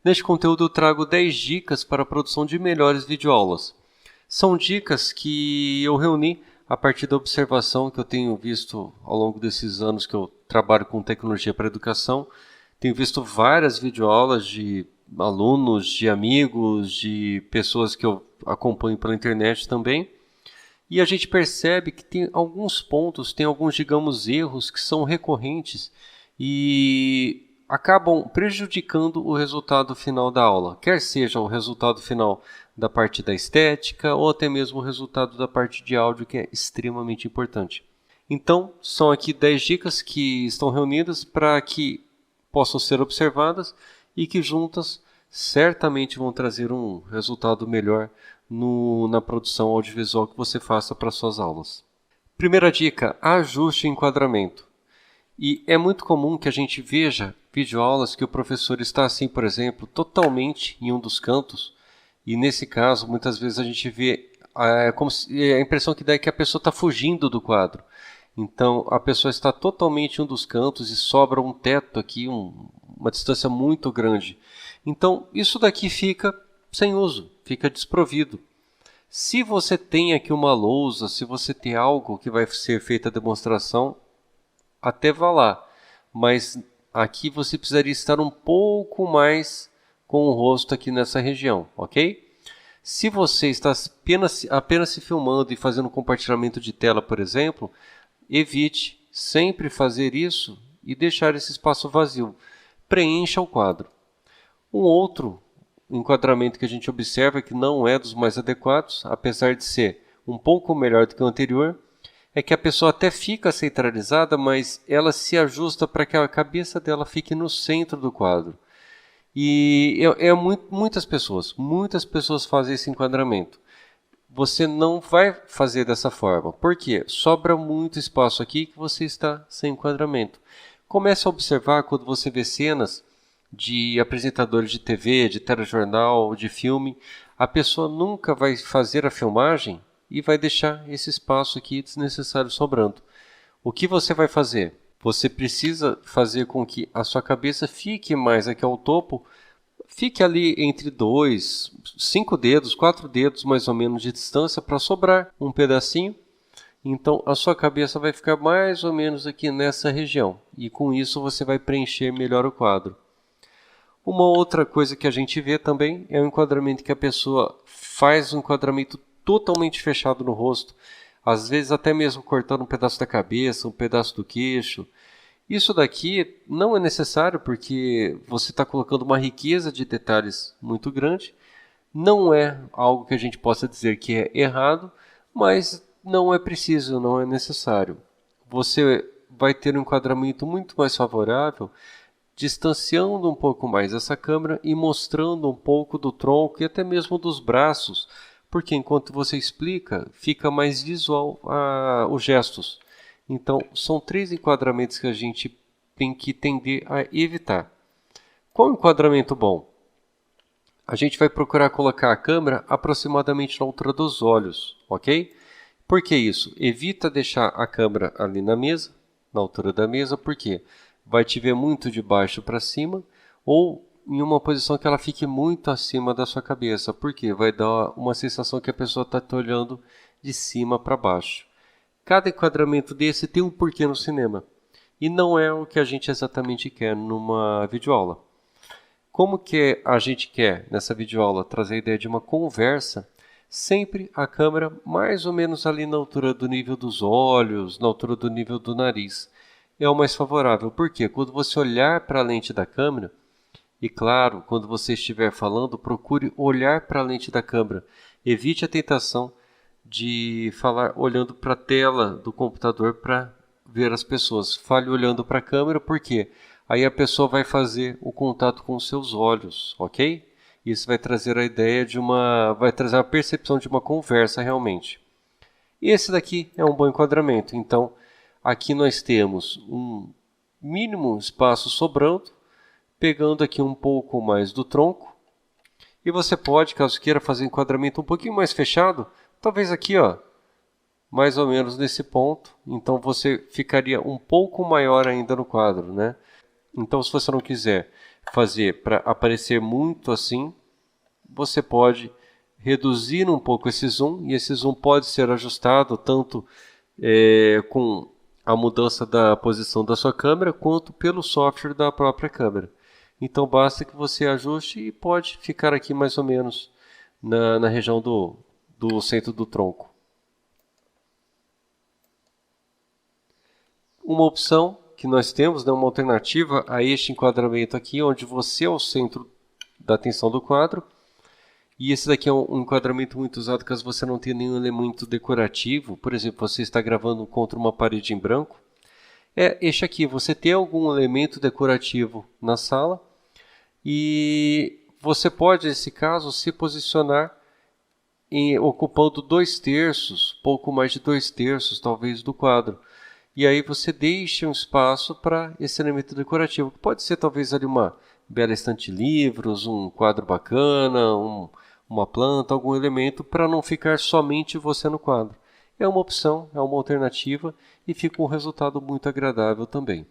Neste conteúdo eu trago 10 dicas para a produção de melhores videoaulas. São dicas que eu reuni a partir da observação que eu tenho visto ao longo desses anos que eu trabalho com tecnologia para educação. Tenho visto várias videoaulas de alunos, de amigos, de pessoas que eu acompanho pela internet também. E a gente percebe que tem alguns pontos, tem alguns, digamos, erros que são recorrentes e acabam prejudicando o resultado final da aula. Quer seja o resultado final da parte da estética ou até mesmo o resultado da parte de áudio, que é extremamente importante. Então, são aqui 10 dicas que estão reunidas para que possam ser observadas e que juntas certamente vão trazer um resultado melhor na produção audiovisual que você faça para suas aulas. Primeira dica, ajuste o enquadramento. E é muito comum que a gente veja videoaulas que o professor está assim, por exemplo, totalmente em um dos cantos, e nesse caso, muitas vezes a gente vê como se, a impressão que dá é que a pessoa está fugindo do quadro. Então, a pessoa está totalmente em um dos cantos e sobra um teto aqui, uma distância muito grande. Então, isso daqui fica sem uso, fica desprovido. Se você tem aqui uma lousa, se você tem algo que vai ser feita a demonstração, até vá lá. Mas aqui você precisaria estar um pouco mais com o rosto aqui nessa região, ok? Se você está apenas se filmando e fazendo compartilhamento de tela, por exemplo, evite sempre fazer isso e deixar esse espaço vazio. Preencha o quadro. Um outro enquadramento que a gente observa que não é dos mais adequados, apesar de ser um pouco melhor do que o anterior, é que a pessoa até fica centralizada, mas ela se ajusta para que a cabeça dela fique no centro do quadro. E muitas pessoas fazem esse enquadramento. Você não vai fazer dessa forma. Por quê? Sobra muito espaço aqui que você está sem enquadramento. Comece a observar quando você vê cenas de apresentadores de TV, de telejornal, de filme. A pessoa nunca vai fazer a filmagem e vai deixar esse espaço aqui desnecessário sobrando. O que você vai fazer? Você precisa fazer com que a sua cabeça fique mais aqui ao topo, fique ali entre 2, 5 dedos, 4 dedos mais ou menos de distância para sobrar um pedacinho. Então a sua cabeça vai ficar mais ou menos aqui nessa região e com isso você vai preencher melhor o quadro. Uma outra coisa que a gente vê também é o enquadramento que a pessoa faz um enquadramento totalmente fechado no rosto, às vezes até mesmo cortando um pedaço da cabeça, um pedaço do queixo. Isso daqui não é necessário porque você está colocando uma riqueza de detalhes muito grande. Não é algo que a gente possa dizer que é errado, mas não é preciso, não é necessário. Você vai ter um enquadramento muito mais favorável, distanciando um pouco mais essa câmera e mostrando um pouco do tronco e até mesmo dos braços, porque enquanto você explica, fica mais visual os gestos. Então, são 3 enquadramentos que a gente tem que tender a evitar. Qual enquadramento bom? A gente vai procurar colocar a câmera aproximadamente na altura dos olhos, ok? Por que isso? Evita deixar a câmera ali na mesa, na altura da mesa, porque vai te ver muito de baixo para cima ou em uma posição que ela fique muito acima da sua cabeça, porque vai dar uma sensação que a pessoa está te olhando de cima para baixo. Cada enquadramento desse tem um porquê no cinema e não é o que a gente exatamente quer numa videoaula. Como que a gente quer nessa videoaula trazer a ideia de uma conversa, sempre a câmera mais ou menos ali na altura do nível dos olhos, na altura do nível do nariz. É o mais favorável, porque quando você olhar para a lente da câmera, e claro, quando você estiver falando, procure olhar para a lente da câmera. Evite a tentação de falar olhando para a tela do computador para ver as pessoas. Fale olhando para a câmera, porque aí a pessoa vai fazer o contato com os seus olhos, ok? Isso vai trazer a ideia vai trazer a percepção de uma conversa realmente. E esse daqui é um bom enquadramento. Então, aqui nós temos um mínimo espaço sobrando, pegando aqui um pouco mais do tronco. E você pode, caso queira fazer enquadramento um pouquinho mais fechado, talvez aqui, ó, mais ou menos nesse ponto. Então você ficaria um pouco maior ainda no quadro, né? Então se você não quiser fazer para aparecer muito assim, você pode reduzir um pouco esse zoom, e esse zoom pode ser ajustado tanto com a mudança da posição da sua câmera, quanto pelo software da própria câmera. Então basta que você ajuste e pode ficar aqui mais ou menos na região do centro do tronco. Uma opção que nós temos, né, uma alternativa a este enquadramento aqui, onde você é o centro da atenção do quadro. E esse daqui é um enquadramento muito usado caso você não tenha nenhum elemento decorativo. Por exemplo, você está gravando contra uma parede em branco. Este aqui, você tem algum elemento decorativo na sala e você pode, nesse caso, se posicionar ocupando 2/3, pouco mais de 2/3 talvez do quadro. E aí você deixa um espaço para esse elemento decorativo. Pode ser talvez ali uma bela estante de livros, um quadro bacana, uma planta, algum elemento, para não ficar somente você no quadro. É uma opção, é uma alternativa e fica um resultado muito agradável também.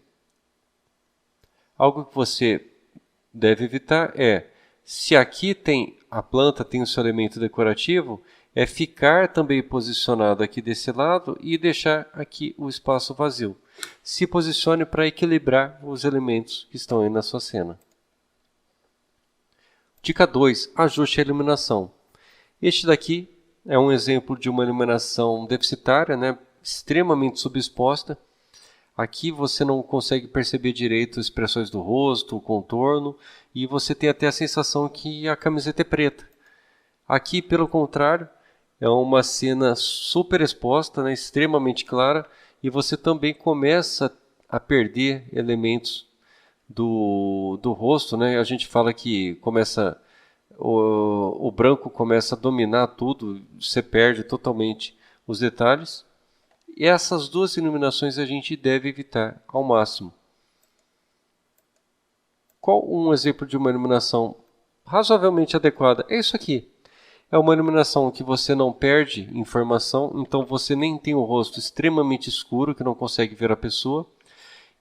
Algo que você deve evitar se aqui tem a planta, tem o seu elemento decorativo, ficar também posicionado aqui desse lado e deixar aqui o espaço vazio. Se posicione para equilibrar os elementos que estão aí na sua cena. Dica 2. Ajuste a iluminação. Este daqui é um exemplo de uma iluminação deficitária, né? Extremamente subexposta. Aqui você não consegue perceber direito as expressões do rosto, o contorno, e você tem até a sensação que a camiseta é preta. Aqui, pelo contrário, é uma cena super exposta, né? Extremamente clara, e você também começa a perder elementos do rosto, né? A gente fala que o branco começa a dominar tudo, você perde totalmente os detalhes. E essas duas iluminações a gente deve evitar ao máximo. Qual um exemplo de uma iluminação razoavelmente adequada? É isso aqui. É uma iluminação que você não perde informação, então você nem tem o rosto extremamente escuro, que não consegue ver a pessoa.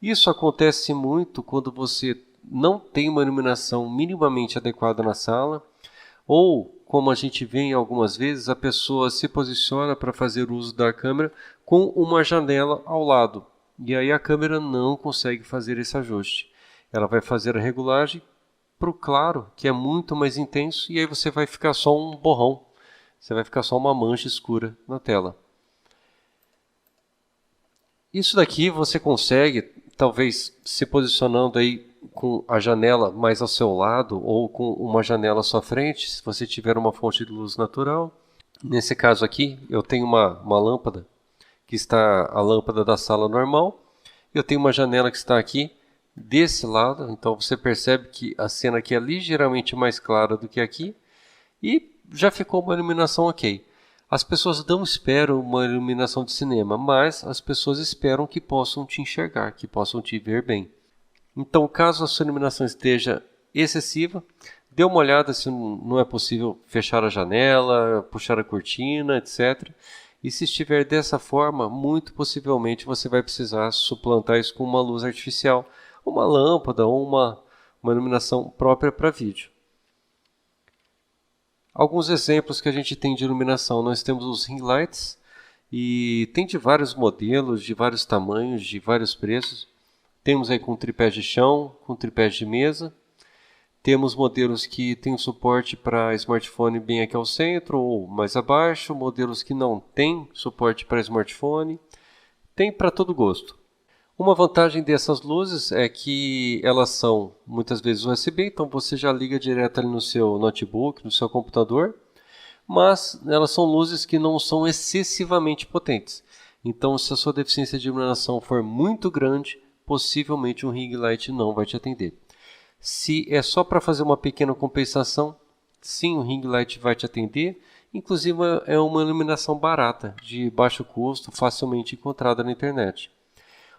Isso acontece muito quando você não tem uma iluminação minimamente adequada na sala, ou, como a gente vê algumas vezes, a pessoa se posiciona para fazer uso da câmera com uma janela ao lado, e aí a câmera não consegue fazer esse ajuste. Ela vai fazer a regulagem para o claro, que é muito mais intenso, e aí você vai ficar só um borrão, você vai ficar só uma mancha escura na tela. Isso daqui você consegue, talvez se posicionando aí com a janela mais ao seu lado ou com uma janela à sua frente, se você tiver uma fonte de luz natural. Nesse caso aqui, eu tenho uma lâmpada, que está a lâmpada da sala normal. Eu tenho uma janela que está aqui desse lado, então você percebe que a cena aqui é ligeiramente mais clara do que aqui e já ficou uma iluminação ok. As pessoas não esperam uma iluminação de cinema, mas as pessoas esperam que possam te enxergar, que possam te ver bem. Então, caso a sua iluminação esteja excessiva, dê uma olhada se não é possível fechar a janela, puxar a cortina, etc. E se estiver dessa forma, muito possivelmente você vai precisar suplantar isso com uma luz artificial, uma lâmpada ou uma iluminação própria para vídeo. Alguns exemplos que a gente tem de iluminação, nós temos os ring lights, e tem de vários modelos, de vários tamanhos, de vários preços. Temos aí com tripés de chão, com tripés de mesa. Temos modelos que têm suporte para smartphone bem aqui ao centro ou mais abaixo, modelos que não têm suporte para smartphone. Tem para todo gosto. Uma vantagem dessas luzes é que elas são muitas vezes USB, então você já liga direto ali no seu notebook, no seu computador, mas elas são luzes que não são excessivamente potentes. Então, se a sua deficiência de iluminação for muito grande, possivelmente um ring light não vai te atender. Se é só para fazer uma pequena compensação, sim, o ring light vai te atender. Inclusive é uma iluminação barata, de baixo custo, facilmente encontrada na internet.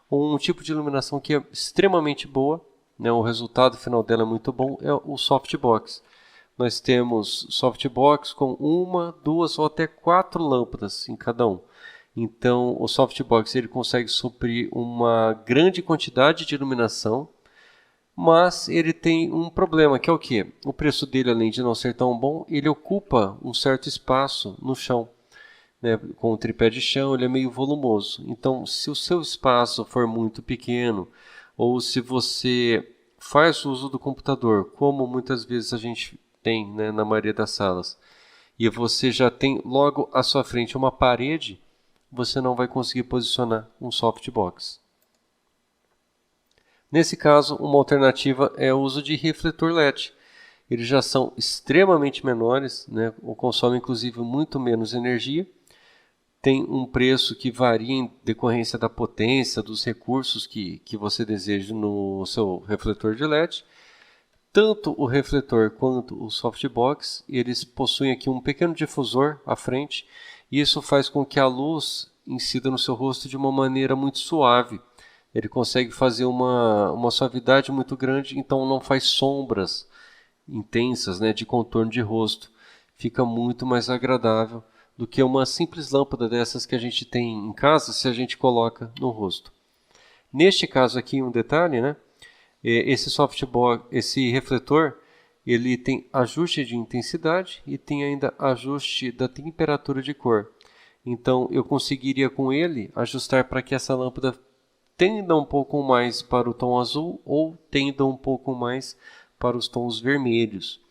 Um tipo de iluminação que é extremamente boa, né, o resultado final dela é muito bom, é o softbox. Nós temos softbox com 1, 2 ou até 4 lâmpadas em cada um. Então o softbox ele consegue suprir uma grande quantidade de iluminação mas ele tem um problema, que é o quê? O preço dele, além de não ser tão bom, ele ocupa um certo espaço no chão, né? Com o tripé de chão, ele é meio volumoso. Então, se o seu espaço for muito pequeno, ou se você faz uso do computador, como muitas vezes a gente tem, né, na maioria das salas, e você já tem logo à sua frente uma parede, você não vai conseguir posicionar um softbox. Nesse caso, uma alternativa é o uso de refletor LED. Eles já são extremamente menores, né, consomem inclusive muito menos energia, tem um preço que varia em decorrência da potência, dos recursos que você deseja no seu refletor de LED. Tanto o refletor quanto o softbox, eles possuem aqui um pequeno difusor à frente, e isso faz com que a luz incida no seu rosto de uma maneira muito suave. Ele consegue fazer uma suavidade muito grande, então não faz sombras intensas, né, de contorno de rosto. Fica muito mais agradável do que uma simples lâmpada dessas que a gente tem em casa se a gente coloca no rosto. Neste caso aqui, um detalhe, né? Esse softbox, esse refletor, ele tem ajuste de intensidade e tem ainda ajuste da temperatura de cor. Então eu conseguiria com ele ajustar para que essa lâmpada tenda um pouco mais para o tom azul ou tenda um pouco mais para os tons vermelhos.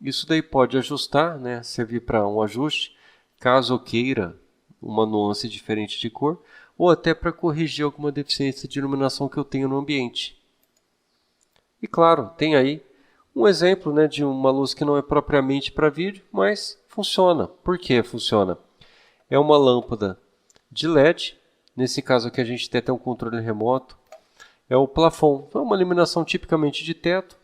Isso daí pode ajustar, né, servir para um ajuste, caso eu queira uma nuance diferente de cor, ou até para corrigir alguma deficiência de iluminação que eu tenho no ambiente. E claro, tem aí um exemplo, né, de uma luz que não é propriamente para vídeo, mas funciona. Por que funciona? É uma lâmpada de LED, nesse caso aqui a gente tem até um controle remoto, é o plafond, é uma iluminação tipicamente de teto.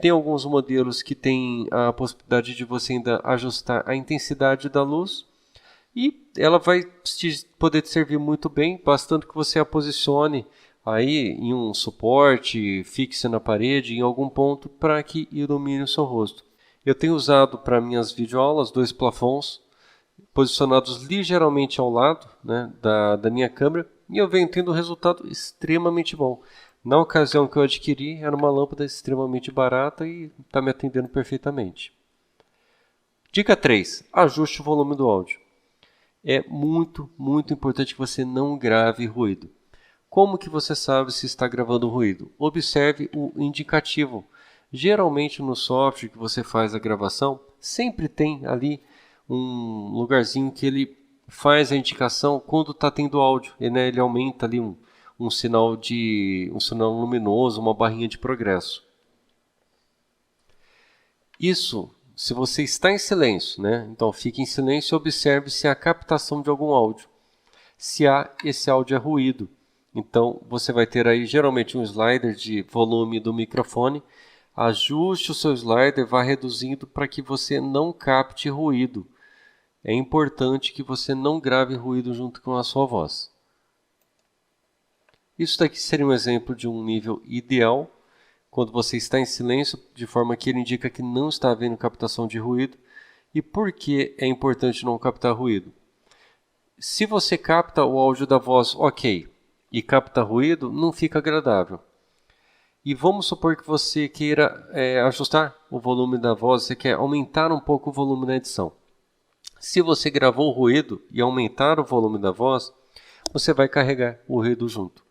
Tem alguns modelos que tem a possibilidade de você ainda ajustar a intensidade da luz, e ela vai poder te servir muito bem, bastando que você a posicione aí em um suporte, fixe na parede, em algum ponto, para que ilumine o seu rosto. Eu tenho usado para minhas videoaulas 2 plafonds posicionados ligeiramente ao lado, né, da minha câmera, e eu venho tendo um resultado extremamente bom. Na ocasião que eu adquiri, era uma lâmpada extremamente barata e está me atendendo perfeitamente. Dica 3. Ajuste o volume do áudio. É muito importante que você não grave ruído. Como que você sabe se está gravando ruído? Observe o indicativo. Geralmente no software que você faz a gravação, sempre tem ali um lugarzinho que ele faz a indicação quando está tendo áudio. Ele aumenta ali um sinal luminoso, uma barrinha de progresso. Isso, se você está em silêncio, né? Então fique em silêncio e observe se há captação de algum áudio. Se esse áudio é ruído, então você vai ter aí geralmente um slider de volume do microfone. Ajuste o seu slider, vá reduzindo para que você não capte ruído. É importante que você não grave ruído junto com a sua voz. Isso daqui seria um exemplo de um nível ideal, quando você está em silêncio, de forma que ele indica que não está havendo captação de ruído. E por que é importante não captar ruído? Se você capta o áudio da voz ok e capta ruído, não fica agradável. E vamos supor que você queira ajustar o volume da voz, você quer aumentar um pouco o volume na edição. Se você gravou o ruído e aumentar o volume da voz, você vai carregar o ruído junto.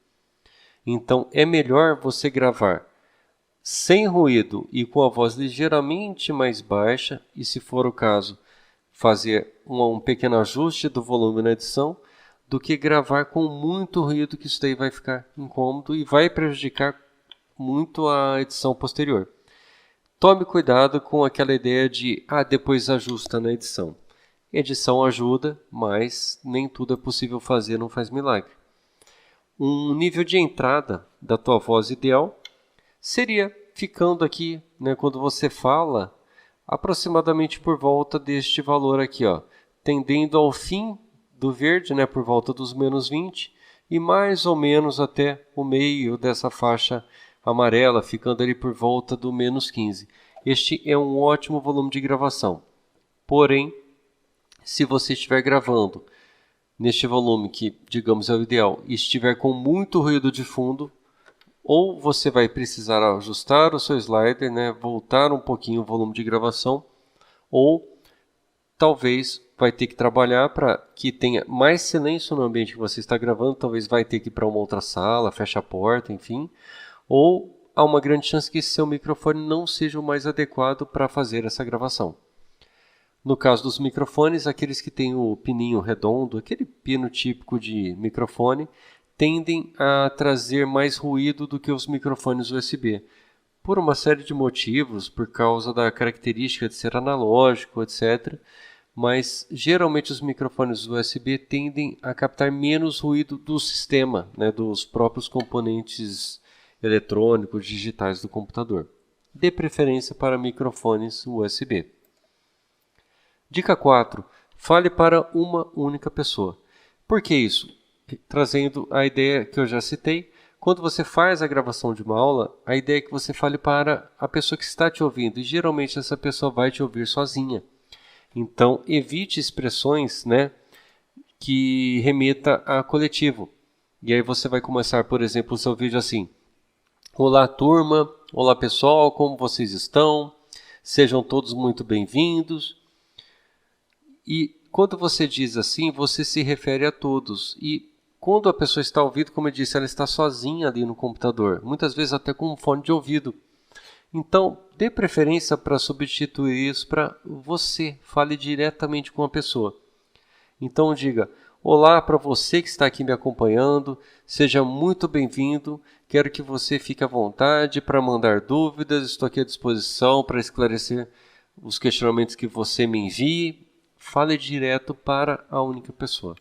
Então é melhor você gravar sem ruído e com a voz ligeiramente mais baixa, e se for o caso, fazer um pequeno ajuste do volume na edição, do que gravar com muito ruído, que isso daí vai ficar incômodo e vai prejudicar muito a edição posterior. Tome cuidado com aquela ideia de depois ajusta na edição. Edição ajuda, mas nem tudo é possível fazer, não faz milagre. Um nível de entrada da tua voz ideal seria ficando aqui, né, quando você fala, aproximadamente por volta deste valor aqui, ó, tendendo ao fim do verde, né, por volta dos -20, e mais ou menos até o meio dessa faixa amarela, ficando ali por volta do -15. Este é um ótimo volume de gravação. Porém, se você estiver gravando neste volume, que digamos é o ideal, e estiver com muito ruído de fundo, Ou você vai precisar ajustar o seu slider, né, voltar um pouquinho o volume de gravação, ou talvez vai ter que trabalhar para que tenha mais silêncio no ambiente que você está gravando, talvez vai ter que ir para uma outra sala, fecha a porta, enfim. Ou há uma grande chance que seu microfone não seja o mais adequado para fazer essa gravação. No caso dos microfones, aqueles que têm o pininho redondo, aquele pino típico de microfone, tendem a trazer mais ruído do que os microfones USB. Por uma série de motivos, por causa da característica de ser analógico, etc. Mas geralmente os microfones USB tendem a captar menos ruído do sistema, né, dos próprios componentes eletrônicos digitais do computador. Dê preferência para microfones USB. Dica 4. Fale para uma única pessoa. Por que isso? Trazendo a ideia que eu já citei, quando você faz a gravação de uma aula, a ideia é que você fale para a pessoa que está te ouvindo, e geralmente essa pessoa vai te ouvir sozinha. Então, evite expressões, né, que remeta a coletivo. E aí você vai começar, por exemplo, o seu vídeo assim: olá, turma. Olá, pessoal. Como vocês estão? Sejam todos muito bem-vindos. E quando você diz assim, você se refere a todos. E quando a pessoa está ouvindo, como eu disse, ela está sozinha ali no computador. Muitas vezes até com um fone de ouvido. Então, dê preferência para substituir isso para você. Fale diretamente com a pessoa. Então, diga: olá para você que está aqui me acompanhando. Seja muito bem-vindo. Quero que você fique à vontade para mandar dúvidas. Estou aqui à disposição para esclarecer os questionamentos que você me envie. Fale direto para a única pessoa.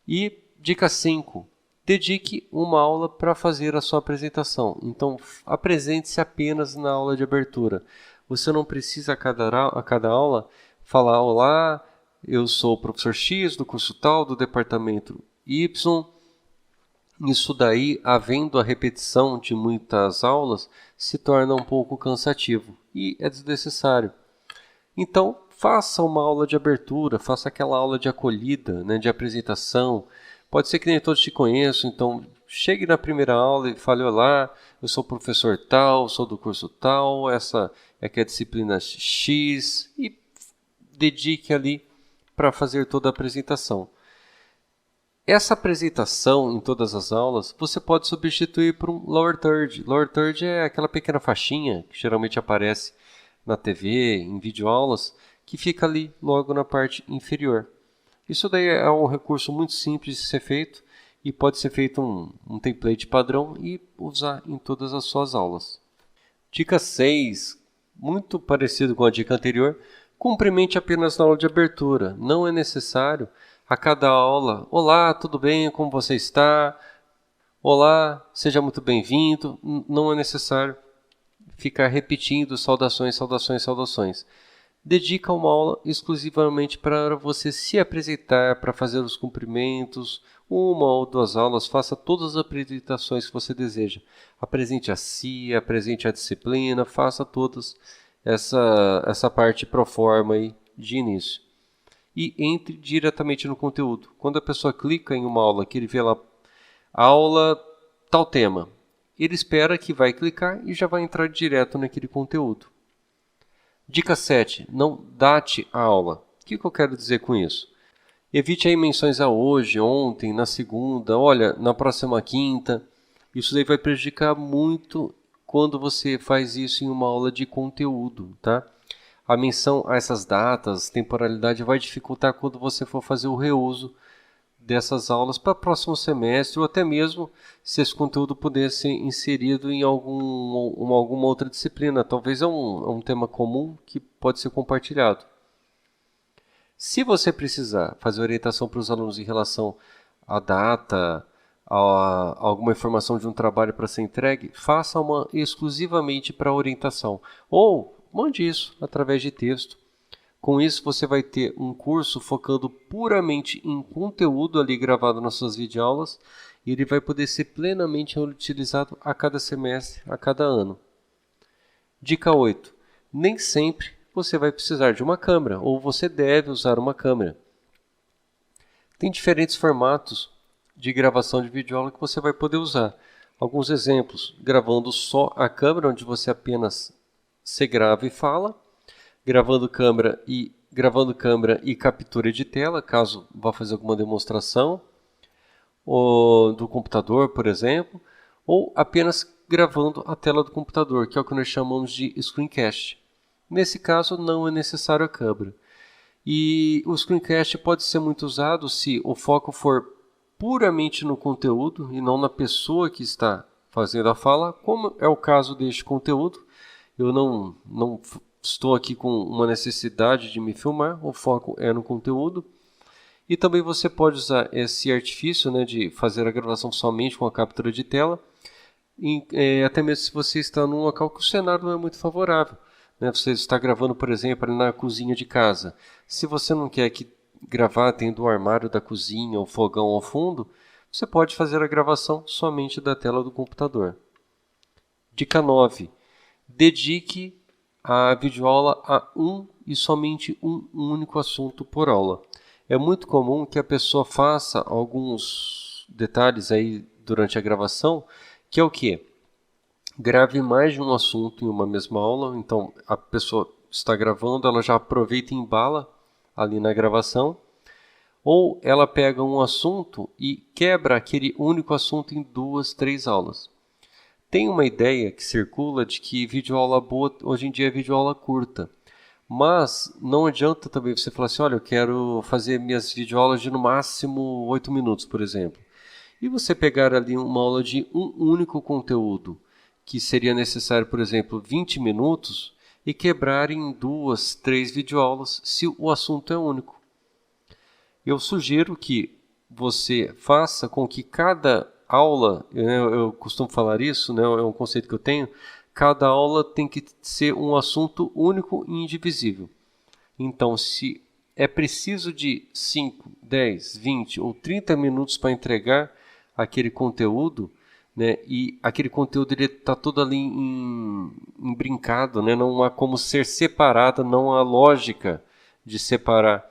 E dica 5. Dedique uma aula para fazer a sua apresentação. Então, apresente-se apenas na aula de abertura. Você não precisa a cada aula falar: olá, eu sou o professor X do curso tal, do departamento Y. Isso daí, havendo a repetição de muitas aulas, se torna um pouco cansativo e é desnecessário. Então, faça uma aula de abertura, faça aquela aula de acolhida, né, de apresentação. Pode ser que nem todos te conheçam, então chegue na primeira aula e fale: olá, eu sou o professor tal, sou do curso tal, essa é que é a disciplina X, e dedique ali para fazer toda a apresentação. Essa apresentação em todas as aulas você pode substituir por um lower third. Lower third é aquela pequena faixinha que geralmente aparece na TV, em videoaulas, que fica ali logo na parte inferior. Isso daí é um recurso muito simples de ser feito e pode ser feito um template padrão e usar em todas as suas aulas. Dica 6, muito parecido com a dica anterior: cumprimente apenas na aula de abertura. Não é necessário a cada aula: olá, tudo bem, como você está? Olá, seja muito bem-vindo. Não é necessário ficar repetindo saudações, saudações, saudações. Dedica uma aula exclusivamente para você se apresentar, para fazer os cumprimentos. Uma ou duas aulas, faça todas as apresentações que você deseja. Apresente a si, apresente a disciplina, faça todas essa parte pro forma aí de início. E entre diretamente no conteúdo. Quando a pessoa clica em uma aula, que ele vê lá, aula tal tema, ele espera que vai clicar e já vai entrar direto naquele conteúdo. Dica 7. Não date a aula. O que eu quero dizer com isso? Evite aí menções a hoje, ontem, na segunda, olha, na próxima quinta. Isso daí vai prejudicar muito quando você faz isso em uma aula de conteúdo, tá? A menção a essas datas, temporalidade, vai dificultar quando você for fazer o reuso dessas aulas para o próximo semestre, ou até mesmo se esse conteúdo puder ser inserido em alguma outra disciplina. Talvez é um tema comum que pode ser compartilhado. Se você precisar fazer orientação para os alunos em relação à data, a alguma informação de um trabalho para ser entregue, faça uma exclusivamente para orientação. Ou mande isso através de texto. Com isso, você vai ter um curso focando puramente em conteúdo ali gravado nas suas videoaulas e ele vai poder ser plenamente utilizado a cada semestre, a cada ano. Dica 8. Nem sempre você vai precisar de uma câmera ou você deve usar uma câmera. Tem diferentes formatos de gravação de videoaula que você vai poder usar. Alguns exemplos: gravando só a câmera, onde você apenas se grava e fala, gravando câmera e captura de tela, caso vá fazer alguma demonstração, ou do computador, por exemplo, ou apenas gravando a tela do computador, que é o que nós chamamos de screencast. Nesse caso, não é necessário a câmera. E o screencast pode ser muito usado se o foco for puramente no conteúdo e não na pessoa que está fazendo a fala, como é o caso deste conteúdo. Eu não estou aqui com uma necessidade de me filmar, o foco é no conteúdo. E também você pode usar esse artifício, né, de fazer a gravação somente com a captura de tela, até mesmo se você está num local que o cenário não é muito favorável. Né? Você está gravando, por exemplo, ali na cozinha de casa. Se você não quer que gravar tendo o armário da cozinha, o fogão ao fundo, você pode fazer a gravação somente da tela do computador. Dica 9. Dedique a videoaula a um e somente um único assunto por aula. É muito comum que a pessoa faça alguns detalhes aí durante a gravação, que é o quê? Grave mais de um assunto em uma mesma aula, então a pessoa está gravando, ela já aproveita e embala ali na gravação, ou ela pega um assunto e quebra aquele único assunto em 2, 3 aulas. Tem uma ideia que circula de que videoaula boa hoje em dia é videoaula curta. Mas não adianta também você falar assim, olha, eu quero fazer minhas videoaulas de no máximo 8 minutos, por exemplo. E você pegar ali uma aula de um único conteúdo, que seria necessário, por exemplo, 20 minutos, e quebrar em 2, 3 videoaulas se o assunto é único. Eu sugiro que você faça com que cada aula, eu costumo falar isso, né, é um conceito que eu tenho, cada aula tem que ser um assunto único e indivisível. Então, se é preciso de 5, 10, 20 ou 30 minutos para entregar aquele conteúdo, né, e aquele conteúdo está todo ali brincado, né, não há como ser separado, não há lógica de separar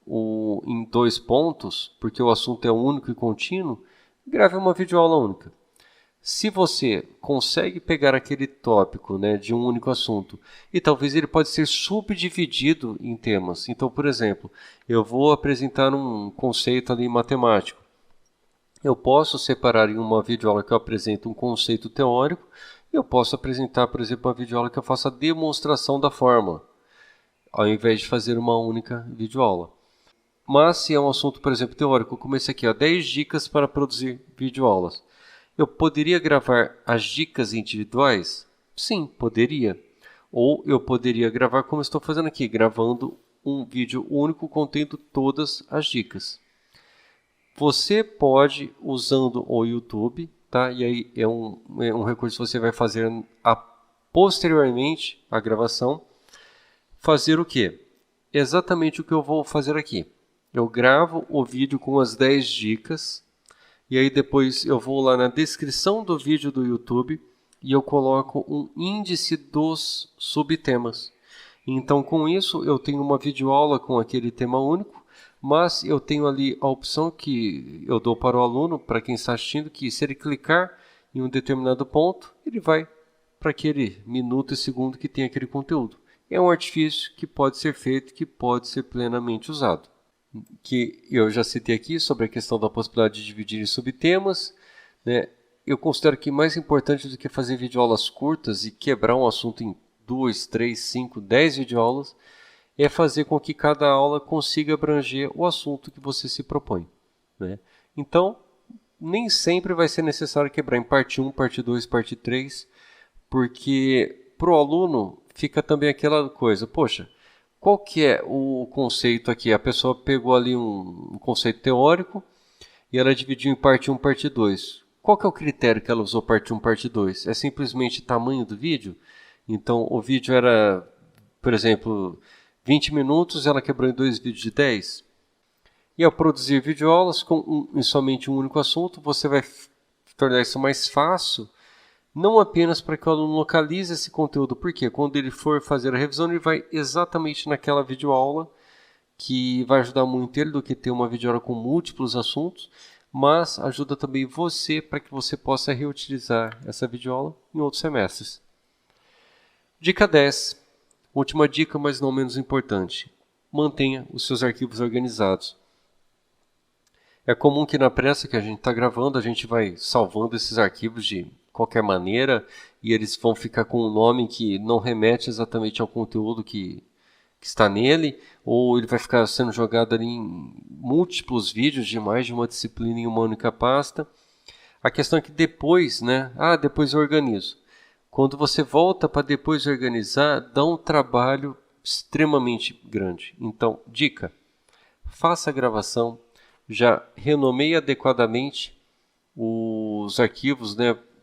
em 2 pontos, porque o assunto é único e contínuo, grave uma videoaula única. Se você consegue pegar aquele tópico, né, de um único assunto, e talvez ele pode ser subdividido em temas. Então, por exemplo, eu vou apresentar um conceito ali matemático. Eu posso separar em uma videoaula que eu apresento um conceito teórico, e eu posso apresentar, por exemplo, uma videoaula que eu faça a demonstração da fórmula, ao invés de fazer uma única videoaula. Mas se é um assunto, por exemplo, teórico, como esse aqui, 10 dicas para produzir videoaulas. Eu poderia gravar as dicas individuais? Sim, poderia. Ou eu poderia gravar como estou fazendo aqui, gravando um vídeo único contendo todas as dicas. Você pode, usando o YouTube, tá? E aí é um recurso que você vai fazer posteriormente à gravação, fazer o quê? Exatamente o que eu vou fazer aqui. Eu gravo o vídeo com as 10 dicas, e aí depois eu vou lá na descrição do vídeo do YouTube e eu coloco um índice dos subtemas. Então com isso eu tenho uma videoaula com aquele tema único, mas eu tenho ali a opção que eu dou para o aluno, para quem está assistindo, que se ele clicar em um determinado ponto, ele vai para aquele minuto e segundo que tem aquele conteúdo. É um artifício que pode ser feito, que pode ser plenamente usado. Que eu já citei aqui sobre a questão da possibilidade de dividir em subtemas, né? Eu considero que mais importante do que fazer videoaulas curtas e quebrar um assunto em 2, 3, 5, 10 videoaulas é fazer com que cada aula consiga abranger o assunto que você se propõe, né? Então, nem sempre vai ser necessário quebrar em parte 1, parte 2, parte 3, porque para o aluno fica também aquela coisa, poxa, qual que é o conceito aqui? A pessoa pegou ali um conceito teórico e ela dividiu em parte 1 e parte 2. Qual que é o critério que ela usou parte 1 e parte 2? É simplesmente tamanho do vídeo? Então, o vídeo era, por exemplo, 20 minutos, ela quebrou em 2 vídeos de 10. E ao produzir videoaulas em somente um único assunto, você vai tornar isso mais fácil, não apenas para que o aluno localize esse conteúdo, porque quando ele for fazer a revisão, ele vai exatamente naquela videoaula, que vai ajudar muito ele do que ter uma videoaula com múltiplos assuntos, mas ajuda também você para que você possa reutilizar essa videoaula em outros semestres. Dica 10. Última dica, mas não menos importante. Mantenha os seus arquivos organizados. É comum que na pressa que a gente está gravando, a gente vai salvando esses arquivos de qualquer maneira e eles vão ficar com um nome que não remete exatamente ao conteúdo que está nele, ou ele vai ficar sendo jogado ali em múltiplos vídeos de mais de uma disciplina em uma única pasta. A questão é que depois, depois eu organizo. Quando você volta para depois organizar, dá um trabalho extremamente grande. Então, dica, faça a gravação, já renomeie adequadamente os arquivos,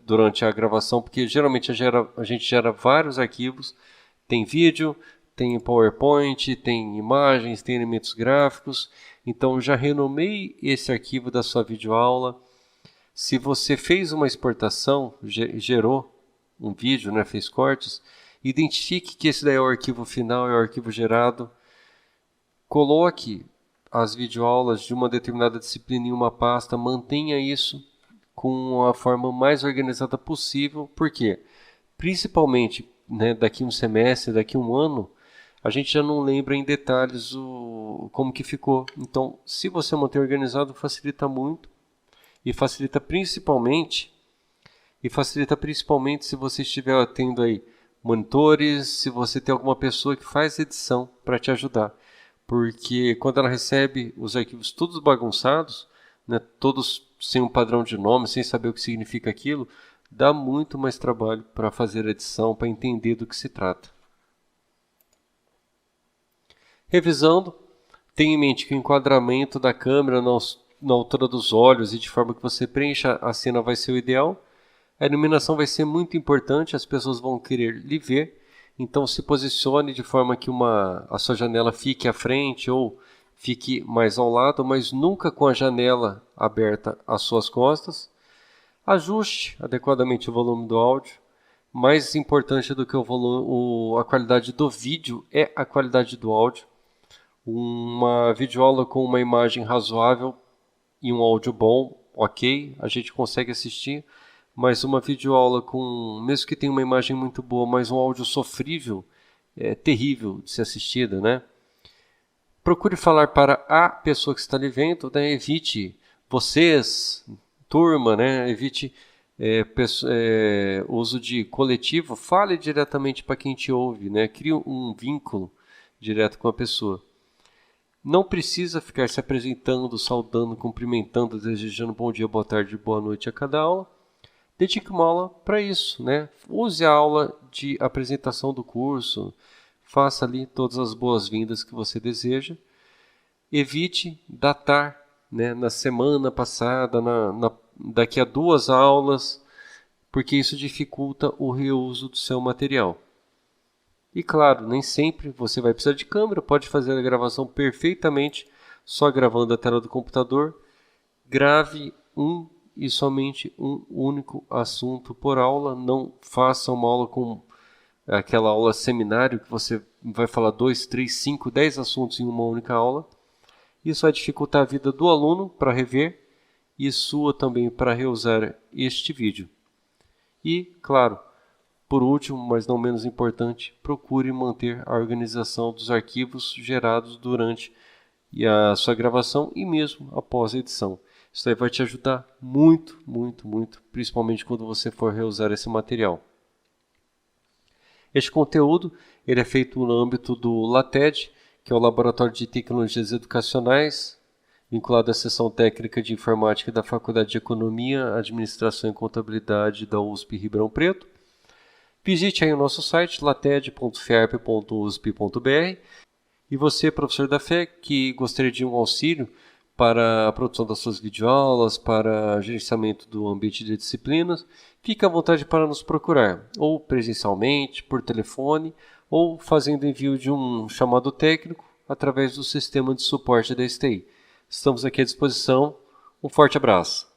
durante a gravação, porque geralmente a gente gera vários arquivos, tem vídeo, tem PowerPoint, tem imagens, tem elementos gráficos, então já renomeie esse arquivo da sua videoaula. Se você fez uma exportação, gerou um vídeo, fez cortes, identifique que esse daí é o arquivo final, é o arquivo gerado. Coloque as videoaulas de uma determinada disciplina em uma pasta, mantenha isso com a forma mais organizada possível, porque principalmente daqui um semestre, daqui um ano, a gente já não lembra em detalhes como que ficou. Então, se você manter organizado, facilita muito e facilita principalmente se você estiver tendo aí monitores, se você tem alguma pessoa que faz edição para te ajudar. Porque quando ela recebe os arquivos todos bagunçados, todos sem um padrão de nome, sem saber o que significa aquilo, dá muito mais trabalho para fazer a edição, para entender do que se trata. Revisando, tenha em mente que o enquadramento da câmera na altura dos olhos e de forma que você preencha a cena vai ser o ideal. A iluminação vai ser muito importante, as pessoas vão querer lhe ver, então se posicione de forma que a sua janela fique à frente ou fique mais ao lado, mas nunca com a janela aberta às suas costas. Ajuste adequadamente o volume do áudio. Mais importante do que a qualidade do vídeo é a qualidade do áudio. Uma videoaula com uma imagem razoável e um áudio bom, ok, a gente consegue assistir. Mas uma videoaula mesmo que tenha uma imagem muito boa, mas um áudio sofrível, é terrível de ser assistida, Procure falar para a pessoa que está lhe vendo, evite vocês, turma, evite uso de coletivo, fale diretamente para quem te ouve, crie um vínculo direto com a pessoa. Não precisa ficar se apresentando, saudando, cumprimentando, desejando bom dia, boa tarde, boa noite a cada aula. Dedique uma aula para isso, Use a aula de apresentação do curso, faça ali todas as boas-vindas que você deseja. Evite datar, na semana passada, daqui a 2 aulas, porque isso dificulta o reuso do seu material. E claro, nem sempre você vai precisar de câmera, pode fazer a gravação perfeitamente só gravando a tela do computador. Grave e somente um único assunto por aula. Não faça uma aula com aquela aula seminário que você vai falar 2, 3, 5, 10 assuntos em uma única aula. Isso vai dificultar a vida do aluno para rever e sua também para reusar este vídeo. E, claro, por último, mas não menos importante, procure manter a organização dos arquivos gerados durante a sua gravação e mesmo após a edição. Isso aí vai te ajudar muito, muito, muito, principalmente quando você for reusar esse material. Este conteúdo ele é feito no âmbito do LATED, que é o Laboratório de Tecnologias Educacionais, vinculado à seção técnica de informática da Faculdade de Economia, Administração e Contabilidade da USP Ribeirão Preto. Visite aí o nosso site, lated.fiarp.usp.br. E você, professor da FE, que gostaria de um auxílio para a produção das suas videoaulas, para gerenciamento do ambiente de disciplinas, fique à vontade para nos procurar, ou presencialmente, por telefone, ou fazendo envio de um chamado técnico através do sistema de suporte da STI. Estamos aqui à disposição. Um forte abraço.